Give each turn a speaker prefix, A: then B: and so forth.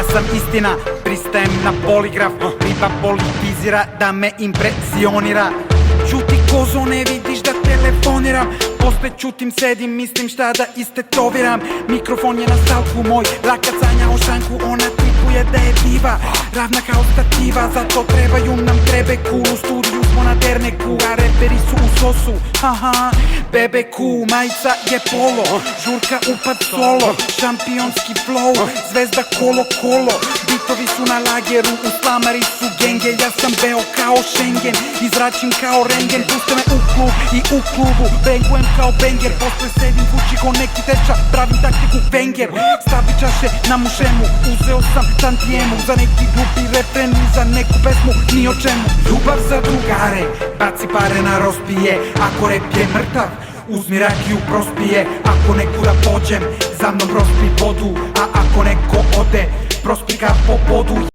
A: Ja sam istina, pristajem na poligraf. Riba politizira da me impresionira. Ćuti kozo, ne vidiš da telefoniram. Posle ćutim, sedim, mislim šta da istetoviram. Mikrofon je na stalku moj, laka canja o šanku. Ona tipuje da je diva, ravna kao stativa. Zato trebaju nam trebeku, u studiju smo na derneku. A reperi su u sosu, haha, bebeku. Majica je polo, žurka upad solo. Šampionski flow, zvezda kolo kolo. Bitovi su na lageru, u slamari su genge. Ja sam beo kao Schengen, izračim kao rengen. Puste me u klub i u klubu bangujem kao banger. Posle sedim kući ko neki teča, pravim taktiku Wenger. Stavi čaše na mušemu, uzeo sam tantijemu. Za neki glupi refren i za neku pesmu ni o čemu. Ljubav za drugare, baci pare na rospije. Ako rep je mrtav, uzmi rakiju prospije. Ako nekuda pođem, za mnom prospi vodu. A ako neko ode, prospi ga po podu.